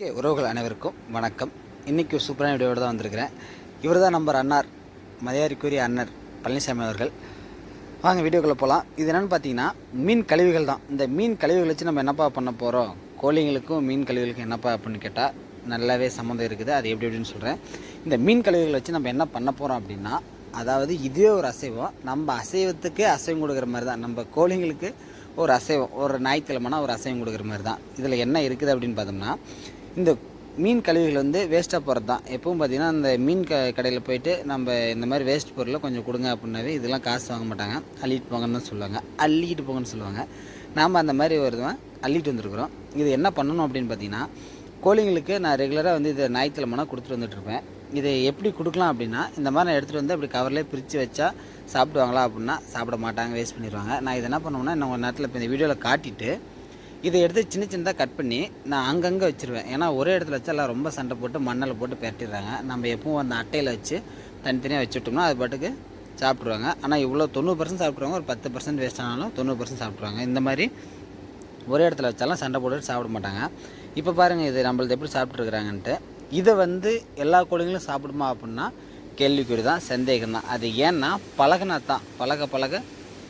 உறவுகள் அனைவருக்கும் வணக்கம். இன்றைக்கி ஒரு சூப்பரான வீடியோட தான் வந்திருக்கிறேன். இவர் தான் நம்பர் அன்னார், மரியாதைக்குரிய அண்ணர் பழனிசாமி அவர்கள். வாங்க வீடியோக்குள்ளே போகலாம். இது என்னென்னு பார்த்தீங்கன்னா மீன் கழிவுகள் தான். இந்த மீன் கழிவுகள் வச்சு நம்ம என்னப்பா பண்ண போகிறோம், கோழிங்களுக்கும் மீன் கழிவுகளுக்கும் என்னப்பா அப்படின்னு கேட்டால் நல்லாவே சம்மந்தம் இருக்குது. அது எப்படி எப்படின்னு சொல்கிறேன். இந்த மீன் கழிவுகளை வச்சு நம்ம என்ன பண்ண போகிறோம் அப்படின்னா, அதாவது இதுவே ஒரு அசைவம். நம்ம அசைவத்துக்கு அசைவம் கொடுக்குற மாதிரி தான். நம்ம கோழிங்களுக்கு ஒரு அசைவம், ஒரு ஞாயிற்றுக்கிழமைனா ஒரு அசைவம் கொடுக்குற மாதிரி தான். இதில் என்ன இருக்குது அப்படின்னு பார்த்தோம்னா, இந்த மீன் கழிவுகள் வந்து வேஸ்ட்டாக போகிறது தான். எப்பவும் பார்த்திங்கன்னா இந்த மீன் கடையில் போய்ட்டு நம்ம இந்த மாதிரி வேஸ்ட் பொருளை கொஞ்சம் கொடுங்க அப்படின்னாவே இதெல்லாம் காசு வாங்க மாட்டாங்க. அள்ளிட்டு போங்கன்னு தான் சொல்லுவாங்க, அள்ளிட்டு போங்கன்னு சொல்லுவாங்க. நாம் அந்த மாதிரி ஒரு அள்ளிட்டு வந்துருக்குறோம். இது என்ன பண்ணணும் அப்படின்னு பார்த்திங்கன்னா, கோழிங்களுக்கு நான் ரெகுலராக வந்து இதை ஞாயிற்றுக்கிழமைனா கொடுத்துட்டு வந்துட்டுருப்பேன். இதை எப்படி கொடுக்கலாம் அப்படின்னா, இந்த மாதிரி நான் எடுத்துகிட்டு வந்து அப்படி கவர்லேயே பிரித்து வச்சா சாப்பிடுவாங்களா அப்படின்னா சாப்பிட மாட்டாங்க, வேஸ்ட் பண்ணிடுவாங்க. நான் இதை என்ன பண்ணுவேன்னா, இன்னும் ஒரு நேரத்தில் இப்போ இந்த வீடியோவில் காட்டிட்டு இதை எடுத்து சின்ன சின்னதாக கட் பண்ணி நான் அங்கங்கே வச்சுருவேன். ஏன்னா ஒரே இடத்துல வச்சா எல்லாம் ரொம்ப சண்டை போட்டு மண்ணில் போட்டு பெரட்டிடுறாங்க. நம்ம எப்பவும் அந்த அட்டையில் வச்சு தனித்தனியாக வச்சுட்டோம்னா அது பாட்டுக்கு சாப்பிட்ருவாங்க. ஆனால் இவ்வளோ 90% சாப்பிட்ருவாங்க, ஒரு 10% வேஸ்ட் ஆனாலும் 90% சாப்பிட்ருவாங்க. இந்த மாதிரி ஒரே இடத்துல வச்சாலும் சண்டை போட்டுட்டு சாப்பிட மாட்டாங்க. இப்போ பாருங்கள், இது நம்மளது எப்படி சாப்பிட்ருக்குறாங்கன்ட்டு. இதை வந்து எல்லா கோழிகளும் சாப்பிடுமா அப்படின்னா கேள்விக்குறி தான், சந்தேகம் தான். அது ஏன்னா பழகினா தான், பழக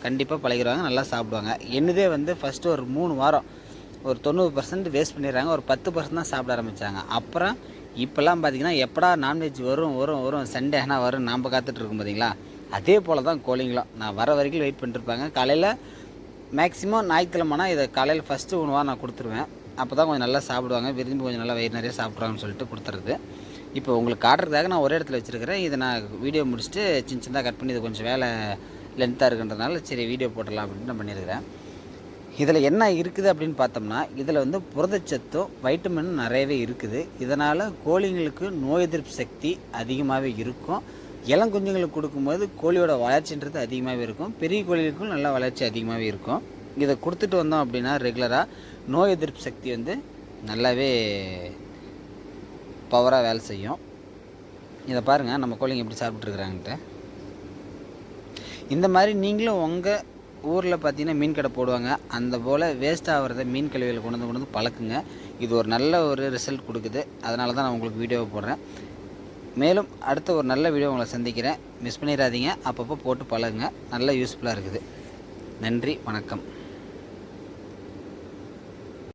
கண்டிப்பாக பழகிடுவாங்க, நல்லா சாப்பிடுவாங்க. என்னதே வந்து ஃபஸ்ட்டு ஒரு 3 வாரம் ஒரு 90% வேஸ்ட் பண்ணிடுறாங்க, ஒரு 10% தான் சாப்பிட ஆரம்பித்தாங்க. அப்புறம் இப்போல்லாம் பார்த்திங்கன்னா எப்படா நான்வெஜ் வரும் சண்டே ஆனால் வரும் நாம் காத்துட்ருக்கோம் பார்த்தீங்களா. அதே போல் தான் கோழிங்களும் நான் வர வரைக்கும் வெயிட் பண்ணிட்டுருப்பாங்க. காலையில் மேக்ஸிமம் ஞாயிற்றுக்கிழமைனா இதை காலையில் ஃபஸ்ட்டு உணவாக நான் கொடுத்துருவேன். அப்போ தான் கொஞ்சம் நல்லா சாப்பிடுவாங்க, விரும்பி கொஞ்சம் நல்லா வயிறு நிறைய சாப்பிட்றாங்கன்னு சொல்லிட்டு கொடுத்துறது. இப்போ உங்களுக்கு காட்டுறதுக்காக நான் ஒரே இடத்துல வச்சுருக்கிறேன். இதை நான் வீடியோ முடிச்சுட்டு சின்னதாக கட் பண்ணி இது கொஞ்சம் வேலை லென்த்தாக இருக்குன்றதுனால சரி வீடியோ போடலாம் அப்படின்னு நான் பண்ணியிருக்கிறேன். இதில் என்ன இருக்குது அப்படின்னு பார்த்தோம்னா, இதில் வந்து புரதச்சத்தும் வைட்டமினும் நிறையவே இருக்குது. இதனால் கோழிங்களுக்கு நோய் எதிர்ப்பு சக்தி அதிகமாகவே இருக்கும். இளங்குஞ்சுங்களுக்கு கொடுக்கும்போது கோழியோட வளர்ச்சின்றது அதிகமாகவே இருக்கும். பெரிய கோழிகளுக்கும் நல்லா வளர்ச்சி அதிகமாகவே இருக்கும். இதை கொடுத்துட்டு வந்தோம் அப்படின்னா ரெகுலராக நோய் எதிர்ப்பு சக்தி வந்து நல்லாவே பவராக வேலை செய்யும். இதை பாருங்கள், நம்ம கோழிங்க எப்படி சாப்பிட்ருக்குறாங்கன்ட்டு. இந்த மாதிரி நீங்களும் உங்கள் ஊரில் பார்த்தீங்கன்னா மீன் கடை போடுவாங்க, அந்த போல் வேஸ்ட் ஆகிறத மீன் கழிவுகளை கொண்டு வந்து பழக்குங்க. இது ஒரு நல்ல ஒரு ரிசல்ட் கொடுக்குது. அதனால தான் நான் உங்களுக்கு வீடியோவை போடுறேன். மேலும் அடுத்த ஒரு நல்ல வீடியோ உங்களை சந்திக்கிறேன். மிஸ் பண்ணிடாதீங்க, அப்பப்போ போட்டு பழகுங்க. நல்ல யூஸ்ஃபுல்லாக இருக்குது. நன்றி, வணக்கம்.